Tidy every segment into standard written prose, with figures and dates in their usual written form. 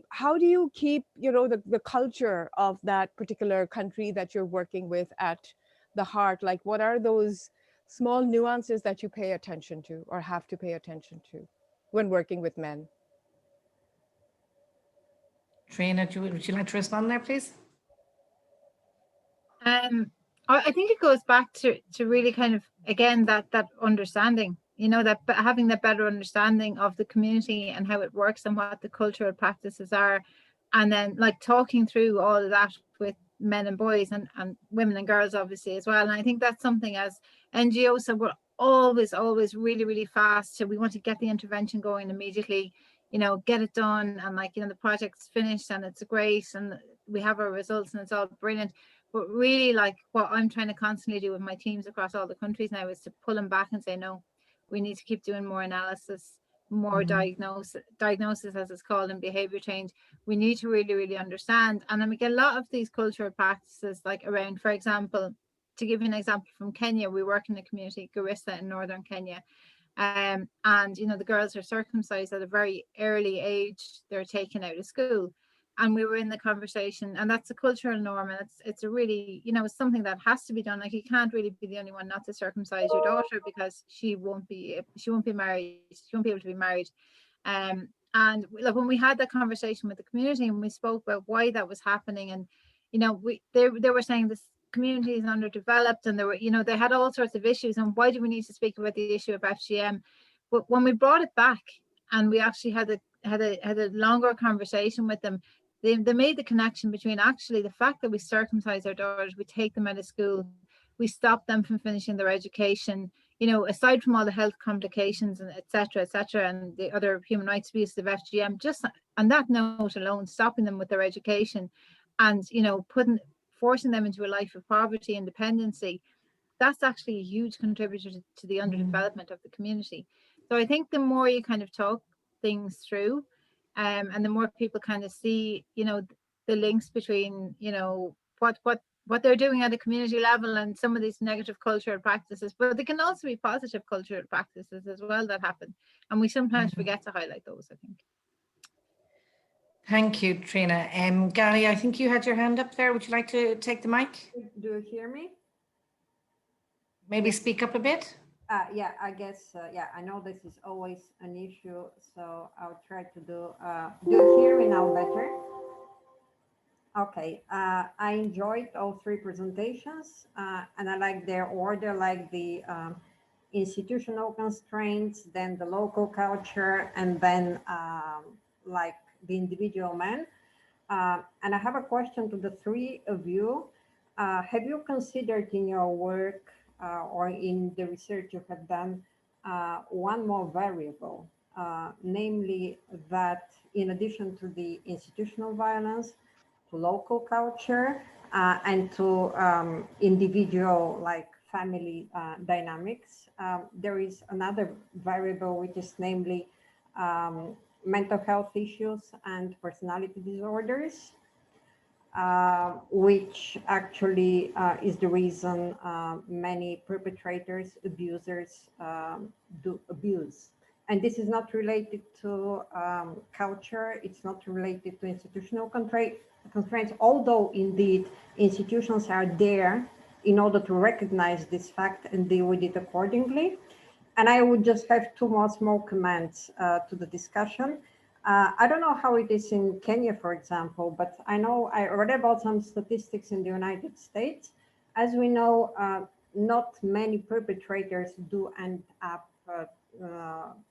how do you keep, the culture of that particular country that you're working with at the heart? Like, what are those small nuances that you pay attention to or have to pay attention to when working with men? Trina, would you like to respond there, please? Um, I think it goes back to really kind of, again, that understanding, that having that better understanding of the community and how it works and what the cultural practices are, and then like talking through all of that with men and boys and women and girls obviously as well. And I think that's something as NGOs, so we're always really, really fast. So we want to get the intervention going immediately, get it done, and like, the project's finished and it's great and we have our results and it's all brilliant. But really, like, what I'm trying to constantly do with my teams across all the countries now is to pull them back and say, no, we need to keep doing more analysis, more diagnosis as it's called, and behavior change. We need to really, really understand. And then we get a lot of these cultural practices, like around, for example, to give you an example from Kenya, we work in the community, Garissa in northern Kenya. And, the girls are circumcised at a very early age. They're taken out of school. And we were in the conversation, and that's a cultural norm, and it's a really, it's something that has to be done. Like, you can't really be the only one not to circumcise your daughter, because she won't be married, she won't be able to be married. And like, when we had that conversation with the community and we spoke about why that was happening, and they were saying this community is underdeveloped, and they had all sorts of issues, and why do we need to speak about the issue of FGM? But when we brought it back and we actually had a longer conversation with them, they made the connection between actually the fact that we circumcise our daughters, we take them out of school, we stop them from finishing their education, aside from all the health complications and etc., and the other human rights abuses of FGM, just on that note alone, stopping them with their education and, forcing them into a life of poverty and dependency, that's actually a huge contributor to the underdevelopment of the community. So I think the more you kind of talk things through, and the more people kind of see, the links between, what they're doing at a community level and some of these negative cultural practices, but they can also be positive cultural practices as well that happen. And we sometimes forget to highlight those, I think. Thank you, Trina. Gary, I think you had your hand up there. Would you like to take the mic? Do you hear me? Maybe speak up a bit. Yeah, I guess, yeah, I know this is always an issue, so I'll try to do you hear me now better? Okay, I enjoyed all three presentations, and I like their order, like the institutional constraints, then the local culture, and then like the individual man. And I have a question to the three of you. Have you considered in your work or in the research you have done one more variable, namely that in addition to the institutional violence, to local culture, and to individual, like family dynamics, there is another variable, which is namely mental health issues and personality disorders, which actually is the reason many perpetrators, abusers do abuse. And this is not related to culture, it's not related to institutional constraints, although indeed institutions are there in order to recognize this fact and deal with it accordingly. And I would just have two more small comments to the discussion. I don't know how it is in Kenya, for example, but I know I read about some statistics in the United States. As we know, not many perpetrators do end up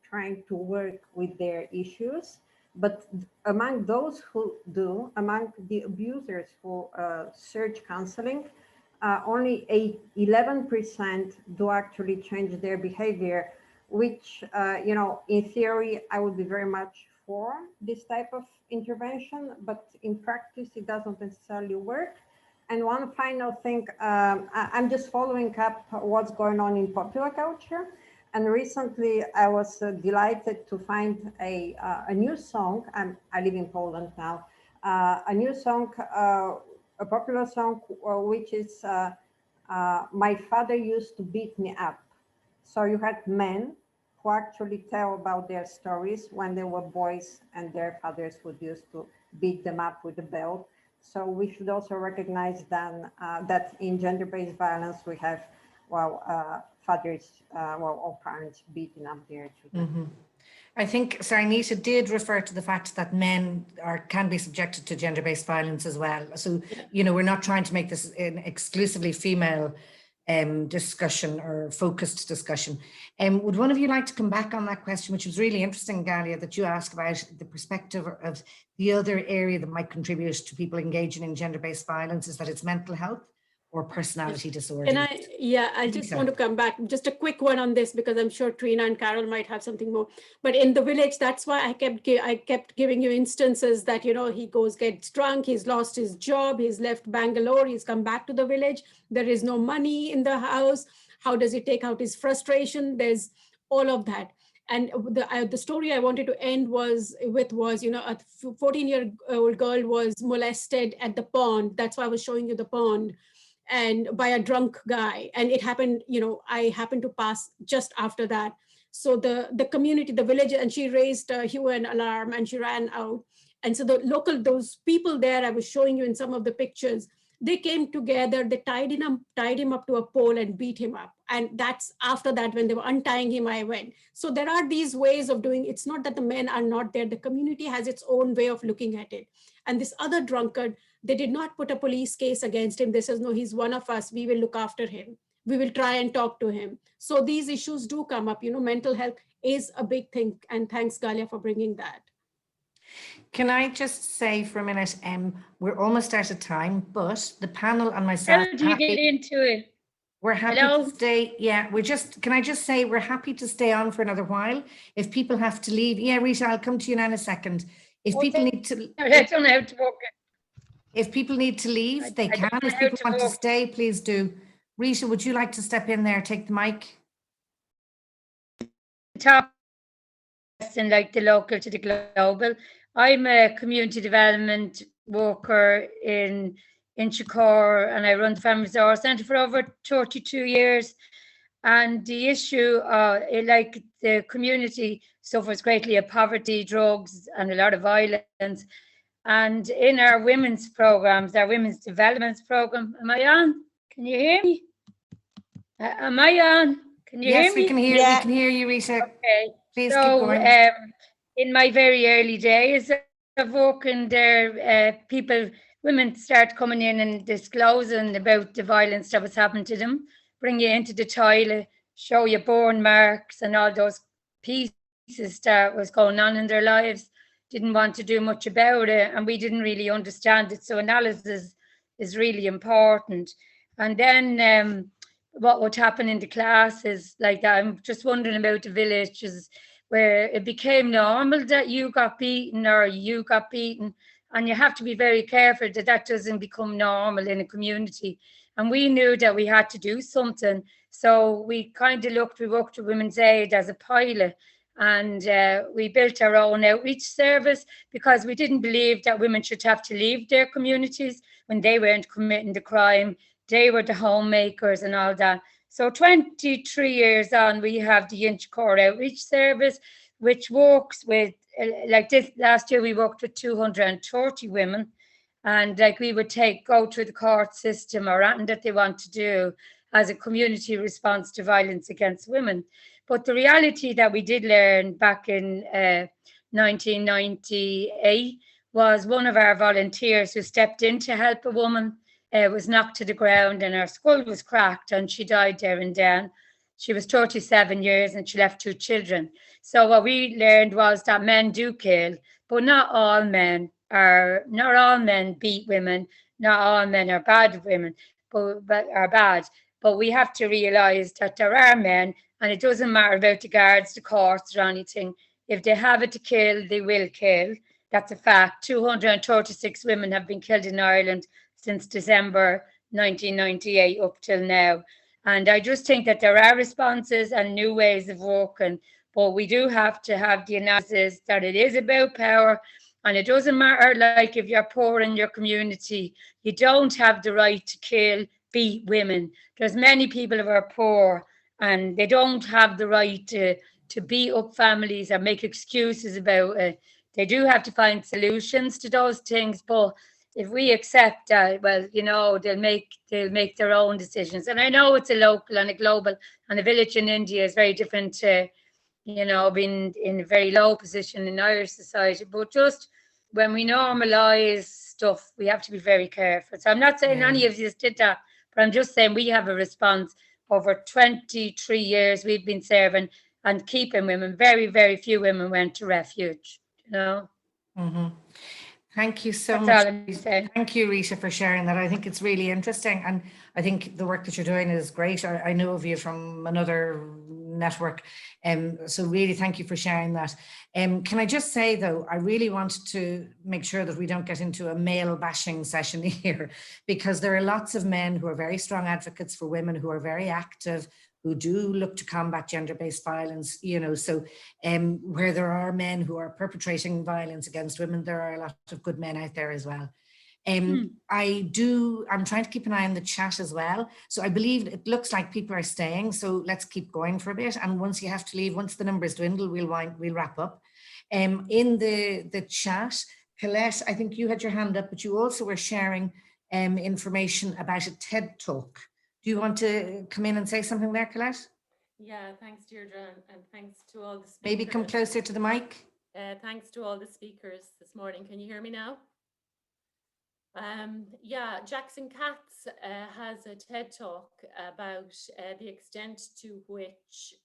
trying to work with their issues, but among those who do, among the abusers who search counseling, only 11% do actually change their behavior, which, in theory, I would be very much for this type of intervention, but in practice, it doesn't necessarily work. And one final thing, I'm just following up what's going on in popular culture. And recently, I was delighted to find a new song. I live in Poland now. A new song, a popular song, which is "My Father Used to Beat Me Up." So you had men who actually tell about their stories when they were boys and their fathers would used to beat them up with a belt. So we should also recognize then that in gender-based violence we have, fathers, or parents beating up their children. I think Sarnita did refer to the fact that men can be subjected to gender-based violence as well. So, you know, we're not trying to make this an exclusively female discussion or focused discussion. Would one of you like to come back on that question, which was really interesting, Galia, that you asked about the perspective of the other area that might contribute to people engaging in gender-based violence, is that it's mental health or personality disorder? I just want to come back, just a quick one on this, because I'm sure Trina and Carol might have something more. But in the village, that's why I kept giving you instances that, you know, he gets drunk, he's lost his job, he's left Bangalore, he's come back to the village, there is no money in the house. How does he take out his frustration? There's all of that. And the story I wanted to end was, you know, a 14-year-old girl was molested at the pond. That's why I was showing you the pond, and by a drunk guy. And it happened, you know, I happened to pass just after that. So the community, the village, and she raised a hue and alarm and she ran out. And so those people there, I was showing you in some of the pictures, they came together, they tied him up to a pole and beat him up. And that's after that, when they were untying him, I went. So there are these ways of doing, it's not that the men are not there, the community has its own way of looking at it. And this other drunkard, they did not put a police case against him. They says, no, he's one of us, we will look after him. We will try and talk to him. So these issues do come up, you know, mental health is a big thing. And thanks, Galia, for bringing that. Can I just say for a minute, we're almost out of time, but the panel and myself. How do you get into it? We're happy to stay. Yeah, can I just say we're happy to stay on for another while. If people have to leave, yeah, Rita, I'll come to you now in a second. If people need to, I don't know how to work it. If people need to leave, they can. If people want to stay, please do. Rita, would you like to step in there, take the mic? Top and like the local to the global. I'm a community development worker in Inchicore, and I run the Family Resource Centre for over 32 years. And the issue, like the community suffers greatly of poverty, drugs, and a lot of violence. And in our women's programs, our women's development program, am I on? Can you hear me? Am I on? Can you hear me? Yes, we can hear. We can hear you, Rita. Okay. Please keep going. In my very early days of working there, women start coming in and disclosing about the violence that was happening to them, bring you into the toilet, show you burn marks and all those pieces that was going on in their lives. Didn't want to do much about it, and we didn't really understand it. So analysis is really important. And then what would happen in the classes like that, I'm just wondering about the villages where it became normal that you got beaten or you got beaten, and you have to be very careful that that doesn't become normal in a community. And we knew that we had to do something. So we worked with Women's Aid as a pilot, and we built our own outreach service because we didn't believe that women should have to leave their communities when they weren't committing the crime. They were the homemakers and all that. So 23 years on, we have the Inchicore Outreach Service, which works with, like this last year, we worked with 230 women. And like we would go through the court system or anything that they want to do as a community response to violence against women. But the reality that we did learn back in 1998 was one of our volunteers who stepped in to help a woman was knocked to the ground and her skull was cracked and she died there and then. She was 37 years and she left 2 children. So what we learned was that men do kill, but not all men beat women, not all men are bad women, but are bad. But we have to realise that there are men, and it doesn't matter about the guards, the courts or anything. If they have it to kill, they will kill. That's a fact. 236 women have been killed in Ireland since December 1998 up till now. And I just think that there are responses and new ways of working, but we do have to have the analysis that it is about power, and it doesn't matter, like if you're poor in your community, you don't have the right to kill, beat women. There's many people who are poor and they don't have the right to to beat up families or make excuses about it. They do have to find solutions to those things, but if we accept that, well, you know, they'll make their own decisions. And I know it's a local and a global, and a village in India is very different to, you know, being in a very low position in Irish society. But just when we normalise stuff, we have to be very careful. So I'm not saying any of you did that, but I'm just saying we have a response. Over 23 years we've been serving and keeping women. Very, very few women went to refuge, you know. Mm-hmm. Thank you so That's much. Thank you, Rita, for sharing that. I think it's really interesting. And I think the work that you're doing is great. I know of you from another network. So really, thank you for sharing that. Can I just say, though, I really want to make sure that we don't get into a male bashing session here, because there are lots of men who are very strong advocates for women, who are very active, who do look to combat gender-based violence, you know, so where there are men who are perpetrating violence against women, there are a lot of good men out there as well. I'm trying to keep an eye on the chat as well. So I believe it looks like people are staying, so let's keep going for a bit. And once you have to leave, once the numbers dwindle, we'll wrap up. In the chat, Colette, I think you had your hand up, but you also were sharing information about a TED Talk. Do you want to come in and say something there, Colette? Yeah, thanks, Deirdre, and thanks to all the speakers. Maybe come closer to the mic. Thanks to all the speakers this morning. Can you hear me now? Yeah, Jackson Katz has a TED Talk about the extent to which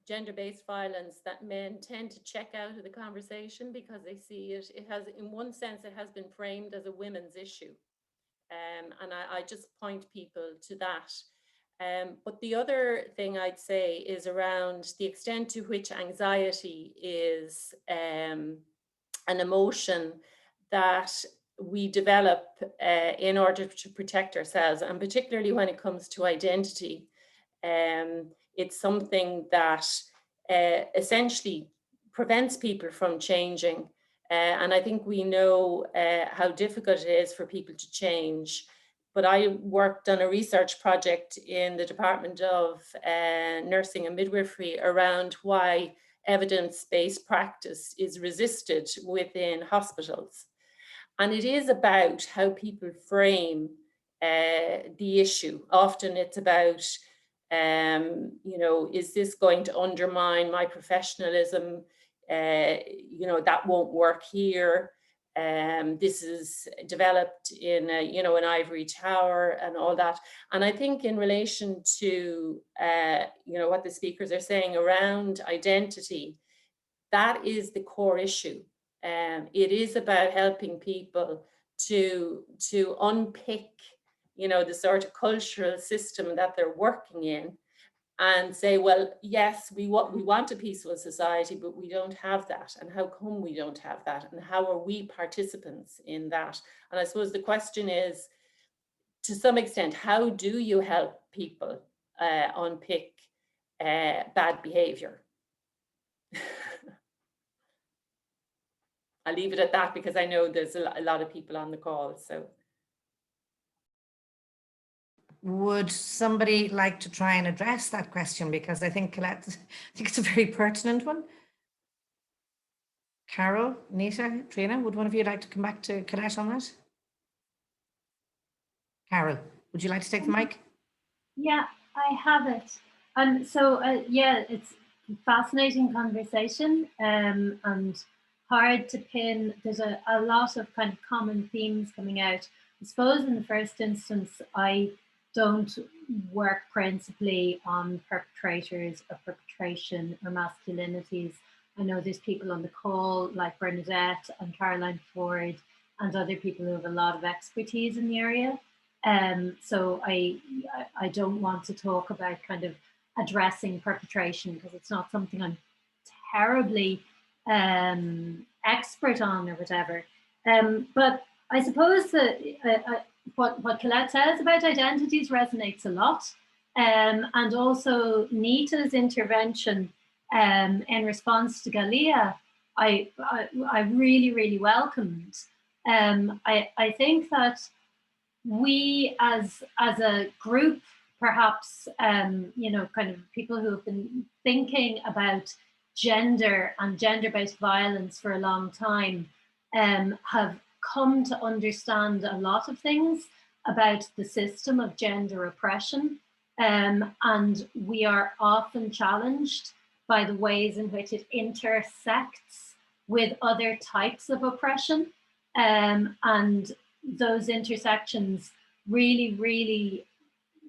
gender-based violence that men tend to check out of the conversation because they see it has, in one sense, it has been framed as a women's issue. And I just point people to that. But the other thing I'd say is around the extent to which anxiety is an emotion that we develop in order to protect ourselves, and particularly when it comes to identity. It's something that essentially prevents people from changing. And I think we know how difficult it is for people to change. But I worked on a research project in the Department of Nursing and Midwifery around why evidence-based practice is resisted within hospitals. And it is about how people frame the issue. Often it's about, you know, is this going to undermine my professionalism? You know, that won't work here. This is developed in, you know, an ivory tower and all that. And I think in relation to, you know, what the speakers are saying around identity, that is the core issue. It is about helping people to unpick, you know, the sort of cultural system that they're working in, and say, well, yes, we want a peaceful society, but we don't have that. And how come we don't have that? And how are we participants in that? And I suppose the question is, to some extent, how do you help people unpick bad behavior? I'll leave it at that because I know there's a lot of people on the call. So, would somebody like to try and address that question? Because I think Colette, I think it's a very pertinent one. Carol, Nita, Trina, would one of you like to come back to Colette on that? Carol, would you like to take the mic? Yeah, I have it. So yeah, it's a fascinating conversation and hard to pin. There's a lot of kind of common themes coming out. I suppose in the first instance, I don't work principally on perpetrators or perpetration or masculinities. I know there's people on the call like Bernadette and Caroline Ford and other people who have a lot of expertise in the area. So I don't want to talk about kind of addressing perpetration because it's not something I'm terribly expert on or whatever. But I suppose that what Colette says about identities resonates a lot. And also Nita's intervention in response to Galia, I really, really welcomed. I think that we as a group perhaps, you know, kind of people who have been thinking about gender and gender-based violence for a long time have come to understand a lot of things about the system of gender oppression. And we are often challenged by the ways in which it intersects with other types of oppression. And those intersections really, really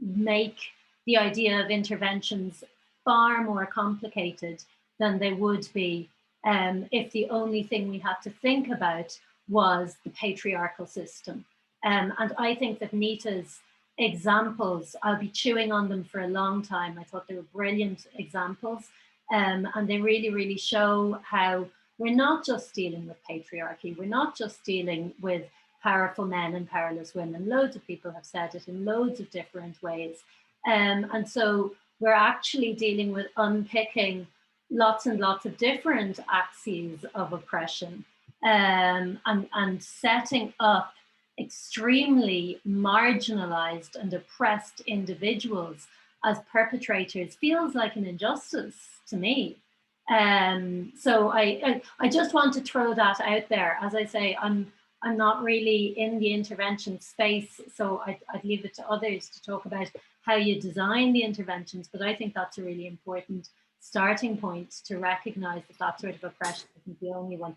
make the idea of interventions far more complicated than they would be if the only thing we had to think about was the patriarchal system. And I think that Nita's examples, I'll be chewing on them for a long time. I thought they were brilliant examples. And they really, really show how we're not just dealing with patriarchy. We're not just dealing with powerful men and powerless women. Loads of people have said it in loads of different ways. And so we're actually dealing with unpicking lots and lots of different axes of oppression and setting up extremely marginalized and oppressed individuals as perpetrators feels like an injustice to me. So I just want to throw that out there. As I say, I'm not really in the intervention space, so I'd leave it to others to talk about how you design the interventions, but I think that's a really important starting point to recognize that that sort of oppression isn't the only one.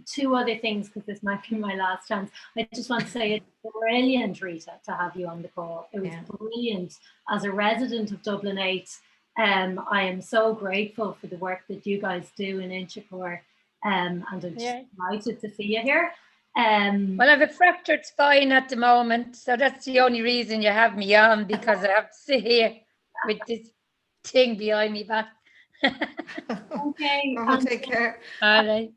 Two other things, because this might be my last chance. I just want to say it's brilliant, Rita, to have you on the call. It was brilliant. As a resident of Dublin 8, I am so grateful for the work that you guys do in Inchicore, and I'm just delighted to see you here. Well, I have a fractured spine at the moment, so that's the only reason you have me on, because I have to sit here with this thing behind me back. Okay. Oh, take care. All right.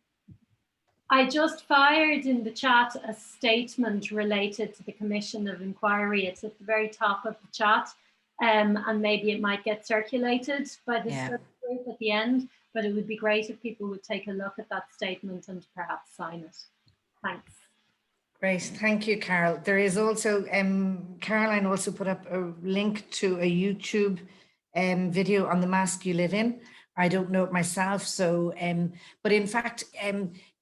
I just fired in the chat a statement related to the Commission of Inquiry. It's at the very top of the chat, and maybe it might get circulated by the group at the end, but it would be great if people would take a look at that statement and perhaps sign it. Thanks. Great, thank you, Carol. There is also, Caroline also put up a link to a YouTube video on the mask you live in. I don't know it myself, so, but in fact,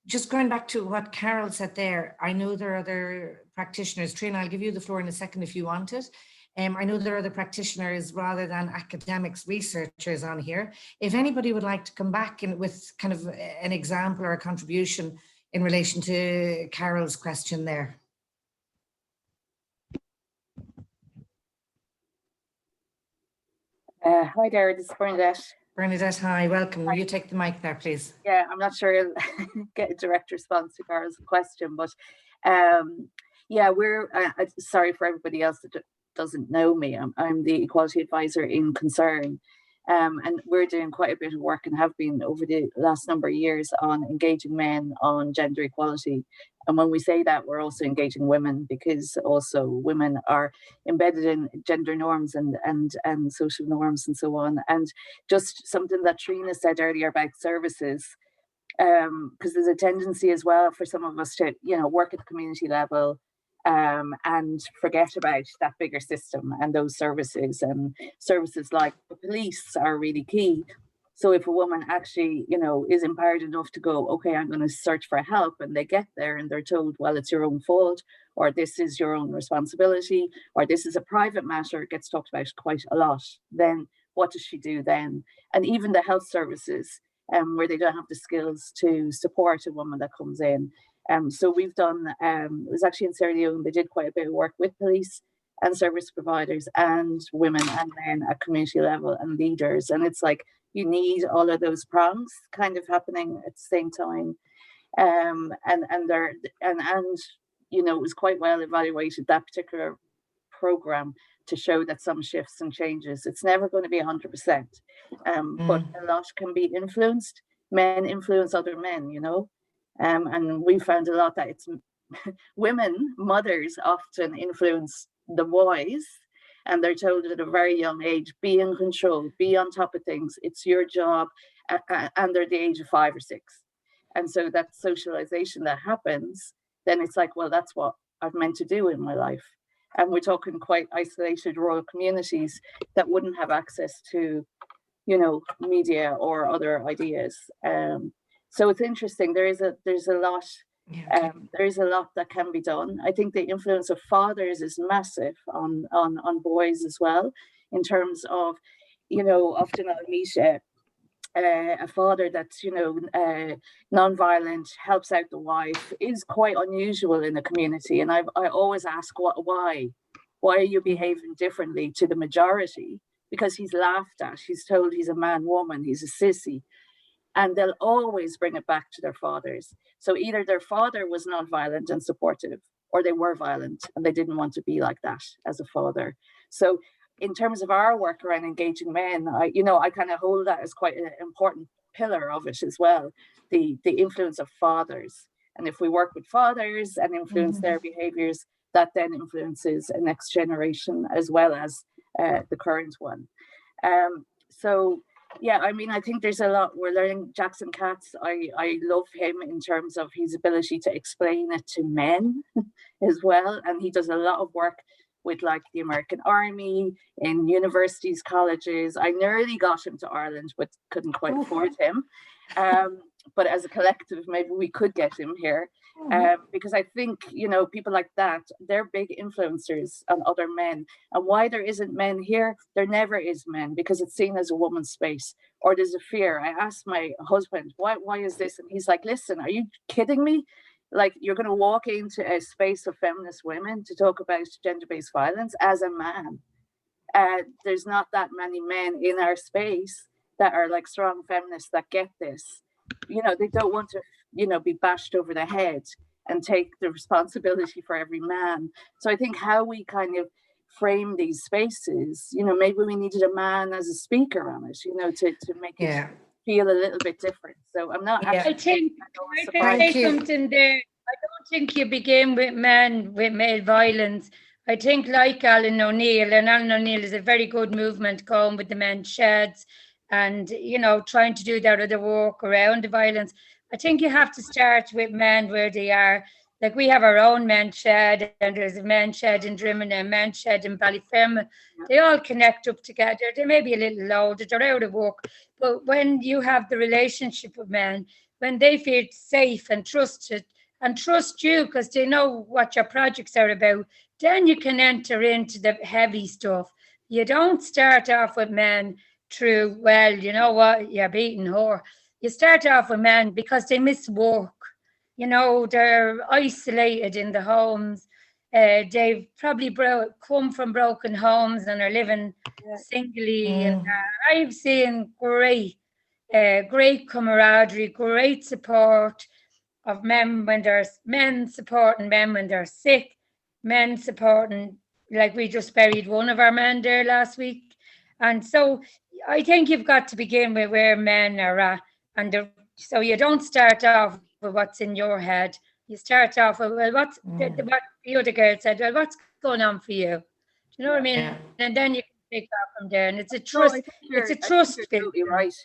just going back to what Carol said there, I know there are other practitioners. Trina, I'll give you the floor in a second if you want it. I know there are other practitioners rather than academics, researchers on here. If anybody would like to come back with kind of an example or a contribution in relation to Carol's question there. Hi there, this is Bernadette. Bernadette, hi, welcome. Will you take the mic there, please? Yeah, I'm not sure I'll get a direct response to Carol's question, but yeah, we're sorry for everybody else that doesn't know me. I'm the Equality Advisor in Concern, and we're doing quite a bit of work and have been over the last number of years on engaging men on gender equality. And when we say that, we're also engaging women, because also women are embedded in gender norms and social norms and so on. And just something that Trina said earlier about services, because there's a tendency as well for some of us to, you know, work at the community level and forget about that bigger system and those services. And services like the police are really key. So if a woman actually, you know, is empowered enough to go, okay, I'm going to search for help, and they get there and they're told, well, it's your own fault, or this is your own responsibility, or this is a private matter, it gets talked about quite a lot, then what does she do then? And even the health services, where they don't have the skills to support a woman that comes in. So we've done, it was actually in Sierra Leone, they did quite a bit of work with police and service providers and women and men at community level and leaders. And it's like, you need all of those prongs kind of happening at the same time. And you know, it was quite well evaluated, that particular program, to show that some shifts and changes, it's never going to be 100%, but a lot can be influenced. Men influence other men, you know, and we found a lot that it's women, mothers often influence the boys, and they're told at a very young age, be in control, be on top of things, it's your job, and they're the age of 5 or 6. And so that socialization that happens, then it's like, well, that's what I've meant to do in my life. And we're talking quite isolated rural communities that wouldn't have access to, you know, media or other ideas. So it's interesting. There's a lot. There is a lot that can be done. I think the influence of fathers is massive on boys as well, in terms of, you know, often I'll meet a father that's, you know, non-violent, helps out the wife, is quite unusual in the community. And I always ask, why are you behaving differently to the majority? Because he's laughed at, he's told he's a man, woman, he's a sissy. And they'll always bring it back to their fathers. So either their father was non-violent and supportive, or they were violent and they didn't want to be like that as a father. So in terms of our work around engaging men, I kind of hold that as quite an important pillar of it as well, the influence of fathers. And if we work with fathers and influence their behaviors, that then influences a next generation as well as the current one. So yeah, I mean, I think there's a lot we're learning. Jackson Katz, I love him in terms of his ability to explain it to men as well. And he does a lot of work with like the American Army, in universities, colleges. I nearly got him to Ireland, but couldn't quite afford him. But as a collective, maybe we could get him here. Because I think, you know, people like that, they're big influencers on other men. And why there isn't men here, there never is men, because it's seen as a woman's space, or there's a fear. I asked my husband, why is this? And he's like, listen, are you kidding me? Like, you're going to walk into a space of feminist women to talk about gender-based violence as a man. There's not that many men in our space that are like strong feminists that get this. You know, they don't want to, you know, be bashed over the head and take the responsibility for every man. So I think how we kind of frame these spaces, you know, maybe we needed a man as a speaker on it, you know, to make it feel a little bit different. So I'm not. I think I can say something there. I don't think you begin with men with male violence. I think like Alan O'Neill, and Alan O'Neill is a very good movement going with the men's sheds and, you know, trying to do that other work around the violence. I think you have to start with men where they are. Like, we have our own men's shed, and there's a men's shed in Drimmen and a men's shed in Ballyfermot. They all connect up together. They may be a little loaded, they're out of work. But when you have the relationship with men, when they feel safe and trusted, and trust you because they know what your projects are about, then you can enter into the heavy stuff. You don't start off with men through, well, you know what, you're beating her. You start off with men because they miss work. You know, they're isolated in the homes. They've probably come from broken homes and are living singly. And I've seen great camaraderie, great support of men when there's men supporting men when they're sick, men supporting, like we just buried one of our men there last week. And so I think you've got to begin with where men are at. And so you don't start off with what's in your head. You start off with, well, what the other girl said, well, what's going on for you? Do you know what I mean? Yeah. And then you can take off from there. And it's a trust. It's a trust. Absolutely right.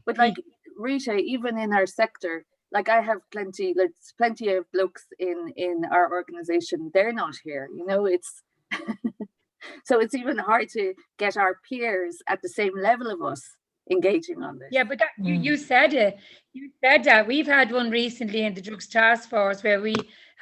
But like Rita, even in our sector, like I have plenty of blokes in our organization. They're not here, you know. It's so it's even hard to get our peers at the same level of us engaging on this. Yeah, but that, you said it. You said that. We've had one recently in the Drugs Task Force where we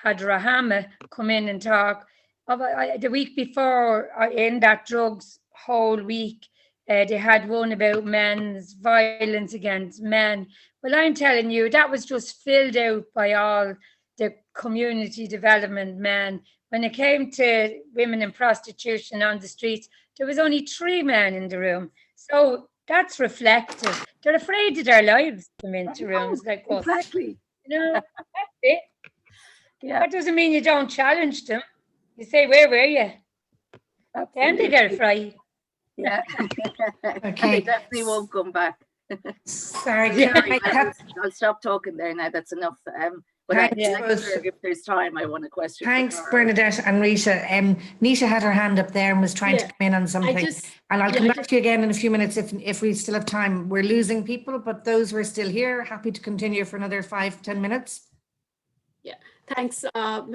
had Rahama come in and talk. The week before, in that drugs whole week, they had one about men's violence against men. Well, I'm telling you, that was just filled out by all the community development men. When it came to women in prostitution on the streets, there was only 3 men in the room. So that's reflective. They're afraid of their lives to come into rooms like us. Exactly. You know, that's it. Yeah. That doesn't mean you don't challenge them. You say, where were you? Absolutely. Then they get fright. Yeah. Okay. They definitely won't come back. Sorry. I'll stop talking there now. That's enough. But if there's time, I want a question. Thanks, Bernadette and Rita. Nisha had her hand up there and was trying to come in on something. And I'll come back to you again in a few minutes if we still have time. We're losing people, but those who are still here, happy to continue for another 5-10 minutes. Yeah, Thanks.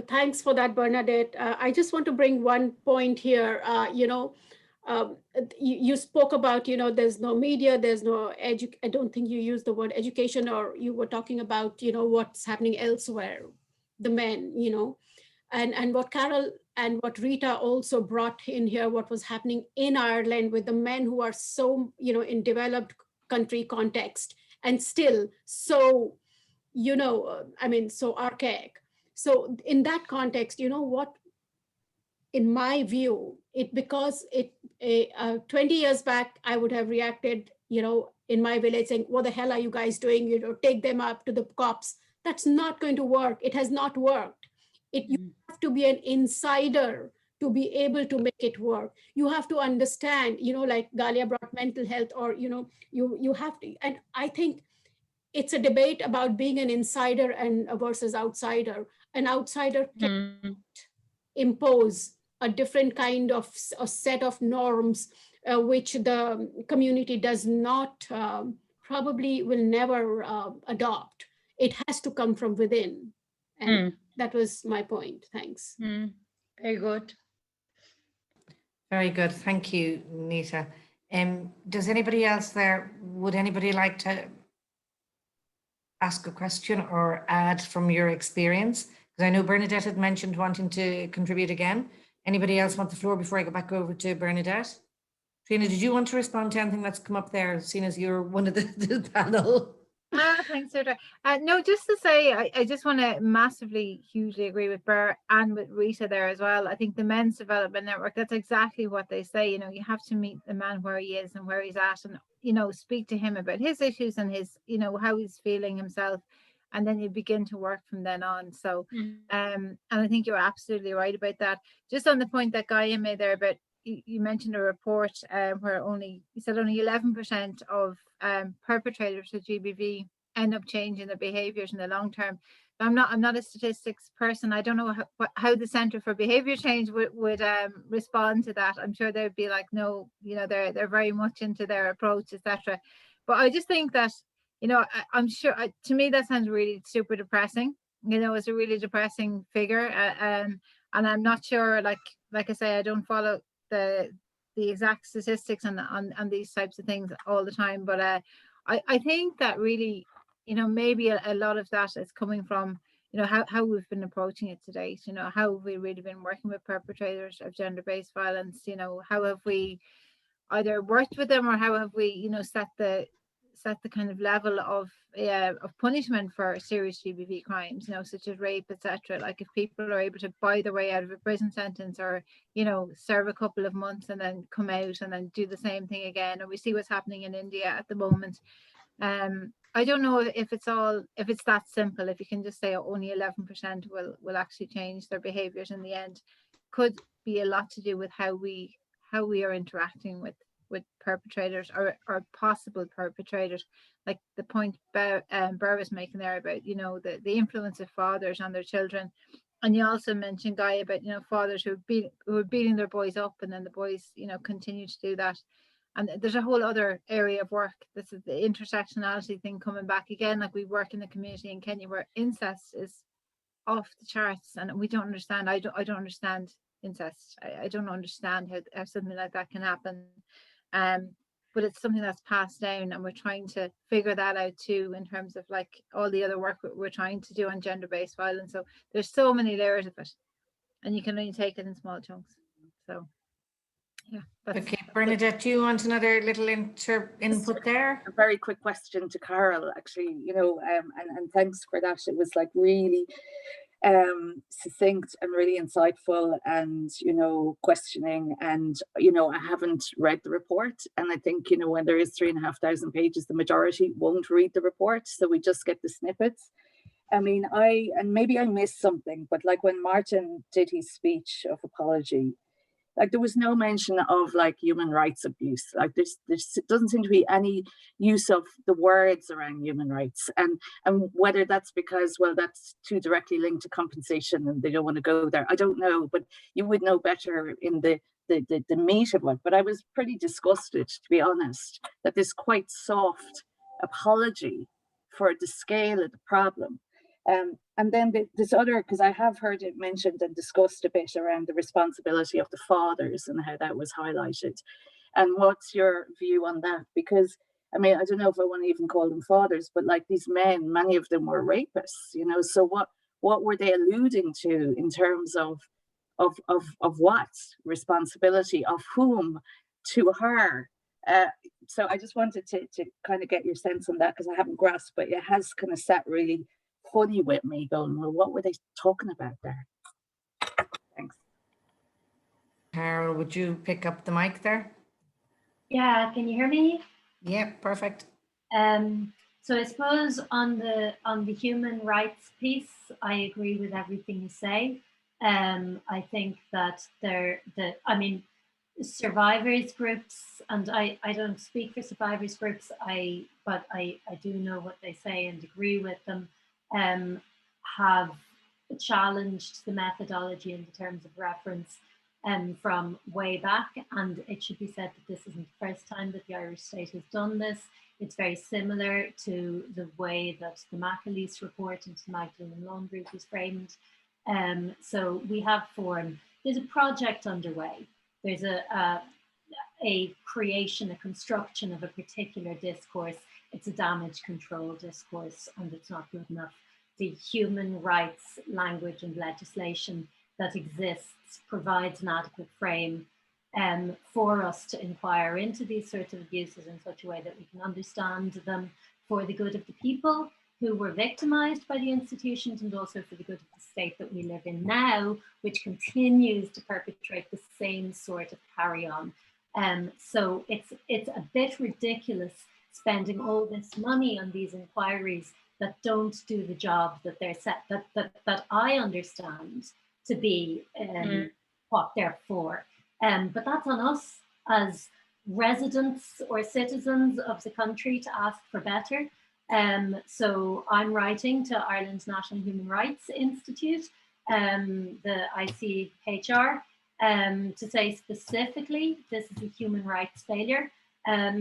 Thanks for that, Bernadette. I just want to bring one point here. You spoke about, there's no media, there's no I don't think you used the word education, or you were talking about, what's happening elsewhere, the men, and what Carol and what Rita also brought in here, what was happening in Ireland with the men who are so, in developed country context and still so, so archaic. So in that context, what, in my view, because 20 years back, I would have reacted, in my village saying, what the hell are you guys doing? Take them up to the cops. That's not going to work. It has not worked. You have to be an insider to be able to make it work. You have to understand, like Galia brought mental health, or, you have to, and I think it's a debate about being an insider and versus outsider. An outsider can impose a different kind of a set of norms, which the community does not, probably will never adopt. It has to come from within. And that was my point. Thanks. Very good. Very good. Thank you, Nita. Does anybody else there, would anybody like to ask a question or add from your experience? Because I know Bernadette had mentioned wanting to contribute again. Anybody else want the floor before I go back over to Bernadette? Trina, did you want to respond to anything that's come up there, seeing as you're one of the panel? Thanks, Sarah. No, just to say, I just want to massively, hugely agree with Ber and with Rita there as well. I think the Men's Development Network, that's exactly what they say. You have to meet the man where he is and where he's at, and, speak to him about his issues and his, how he's feeling himself. And then you begin to work from then on. So, and I think you're absolutely right about that. Just on the point that Gaia made there about, you mentioned a report where you said only 11% of perpetrators of GBV end up changing their behaviours in the long term. I'm not a statistics person. I don't know how the Centre for Behaviour Change would respond to that. I'm sure they'd be like, no, they're very much into their approach, etc. But I just think that, I'm sure, to me that sounds really super depressing. It's a really depressing figure, and I'm not sure. Like I say, I don't follow the exact statistics on these types of things all the time, but I think that really, maybe a lot of that is coming from, how we've been approaching it to date. How have we really been working with perpetrators of gender-based violence? How have we either worked with them, or how have we, set the kind of level of punishment for serious GBV crimes, such as rape, etc. Like, if people are able to buy their way out of a prison sentence, or serve a couple of months and then come out and then do the same thing again, or we see what's happening in India at the moment. I don't know if it's that simple. If you can just say only 11% will actually change their behaviors in the end, could be a lot to do with how we are interacting with perpetrators or possible perpetrators, like the point Ber was making there about the influence of fathers on their children. And you also mentioned, Guy, about fathers who are beating their boys up, and then the boys continue to do that. And there's a whole other area of work. This is the intersectionality thing coming back again. Like, we work in the community in Kenya where incest is off the charts, and we don't understand. I don't understand incest. I don't understand how something like that can happen. But it's something that's passed down, and we're trying to figure that out too, in terms of like all the other work we're trying to do on gender-based violence. So there's so many layers of it, and you can only take it in small chunks. So yeah. Okay, Bernadette, do you want another little input there? A very quick question to Carol, actually, and thanks for that. It was like really succinct and really insightful, and questioning, and I haven't read the report, and I think when there is 3,500 pages, the majority won't read the report, so we just get the snippets. I mean, and maybe I missed something, but like when Martin did his speech of apology, like there was no mention of like human rights abuse. Like there doesn't seem to be any use of the words around human rights, and whether that's because, well, that's too directly linked to compensation and they don't want to go there. I don't know, but you would know better in the meat of it. But I was pretty disgusted, to be honest, that this quite soft apology for the scale of the problem. And then this other, because I have heard it mentioned and discussed a bit around the responsibility of the fathers and how that was highlighted. And what's your view on that? Because, I mean, I don't know if I want to even call them fathers, but like these men, many of them were rapists, you know, so what were they alluding to in terms of what responsibility, of whom, to her? So I just wanted to kind of get your sense on that, because I haven't grasped, but it has kind of sat really funny with me going, well, what were they talking about there? Thanks. Carol, would you pick up the mic there? Yeah, can you hear me? Yeah, perfect. So I suppose on the human rights piece, I agree with everything you say. I think that survivors groups, and I don't speak for survivors groups, but I do know what they say and agree with them, have challenged the methodology in the terms of reference from way back. And it should be said that this isn't the first time that the Irish state has done this. It's very similar to the way that the McAleese report into the Magdalene and Lone Group was framed. So we have formed, there's a project underway. There's a creation, a construction of a particular discourse. It's a damage control discourse, and it's not good enough. The human rights language and legislation that exists provides an adequate frame for us to inquire into these sorts of abuses in such a way that we can understand them for the good of the people who were victimized by the institutions, and also for the good of the state that we live in now, which continues to perpetrate the same sort of carry-on. So it's a bit ridiculous spending all this money on these inquiries that don't do the job that they're set, that I understand to be what they're for. But that's on us as residents or citizens of the country to ask for better. So I'm writing to Ireland's National Human Rights Institute, the ICHR, to say specifically this is a human rights failure.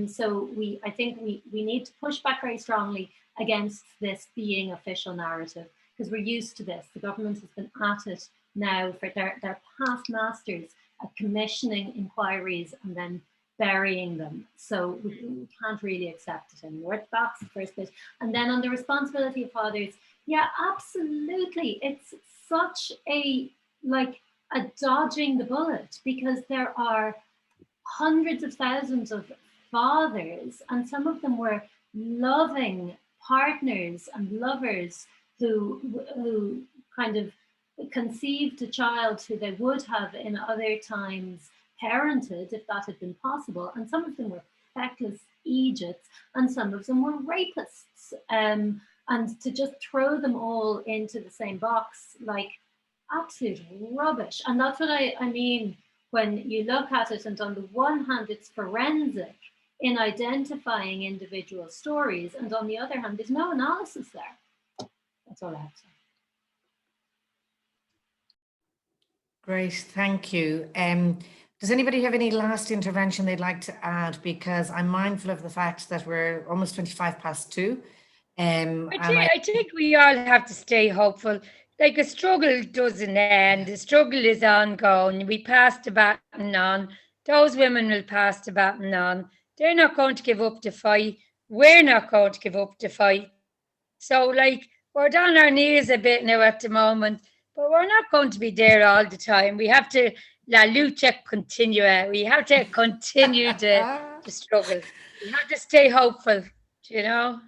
So I think we need to push back very strongly against this being official narrative, because we're used to this. The government has been at it now for their past masters at commissioning inquiries and then burying them. So we can't really accept it anymore. That's the first bit. And then on the responsibility of fathers, yeah, absolutely. It's such a dodging the bullet, because there are hundreds of thousands of fathers, and some of them were loving partners and lovers who kind of conceived a child who they would have in other times parented if that had been possible. And some of them were feckless Egypts, and some of them were rapists. And to just throw them all into the same box, like absolute rubbish. And that's what I mean when you look at it, and on the one hand, it's forensic in identifying individual stories, and on the other hand, there's no analysis there. That's all I have to say. Great, thank you. Does anybody have any last intervention they'd like to add? Because I'm mindful of the fact that we're almost 2:25. I think we all have to stay hopeful. Like, a struggle doesn't end. The struggle is ongoing. We pass the baton on. Those women will pass the baton on. They're not going to give up the fight. We're not going to give up the fight. So, like, we're on our knees a bit now at the moment, but we're not going to be there all the time. We have to la lucha continua. We have to continue the struggle. We have to stay hopeful, you know?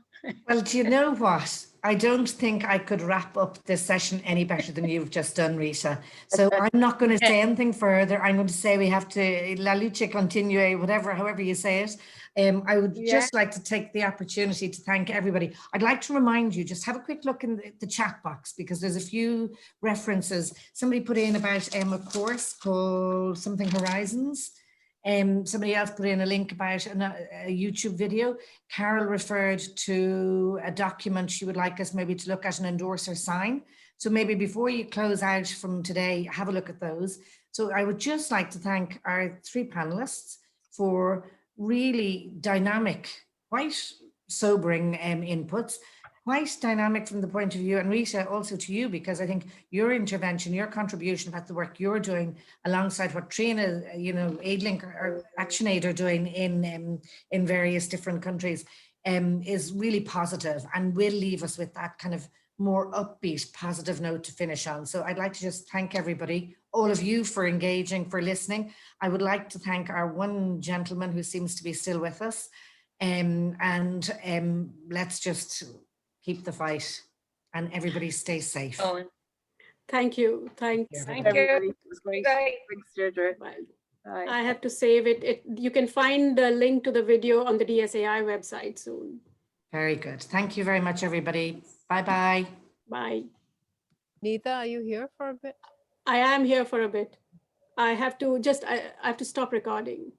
Well, do you know what? I don't think I could wrap up this session any better than you've just done, Rita. So I'm not going to say anything further. I'm going to say we have to la lucha continua, however you say it. I would just like to take the opportunity to thank everybody. I'd like to remind you, just have a quick look in the chat box, because there's a few references. Somebody put in about a course called something Horizons. Somebody else put in a link about a YouTube video. Carol referred to a document she would like us maybe to look at, an endorser sign. So maybe before you close out from today, have a look at those. So I would just like to thank our three panelists for really dynamic, quite sobering inputs. quite dynamic from the point of view, and Rita, also to you, because I think your intervention, your contribution about the work you're doing alongside what Trina, AidLink or ActionAid are doing in various different countries is really positive and will leave us with that kind of more upbeat, positive note to finish on. So I'd like to just thank everybody, all of you, for engaging, for listening. I would like to thank our one gentleman who seems to be still with us. Let's just keep the fight and everybody stay safe. Oh, Thank you. Thanks. thank Everybody, you. it was great. Bye. Thanks, Deirdre. Bye. Bye. I have to save it. You can find the link to the video on the DSAI website soon. Very good. Thank you very much, everybody. Bye-bye. Bye. Neeta, are you here for a bit? I am here for a bit. I have to stop recording.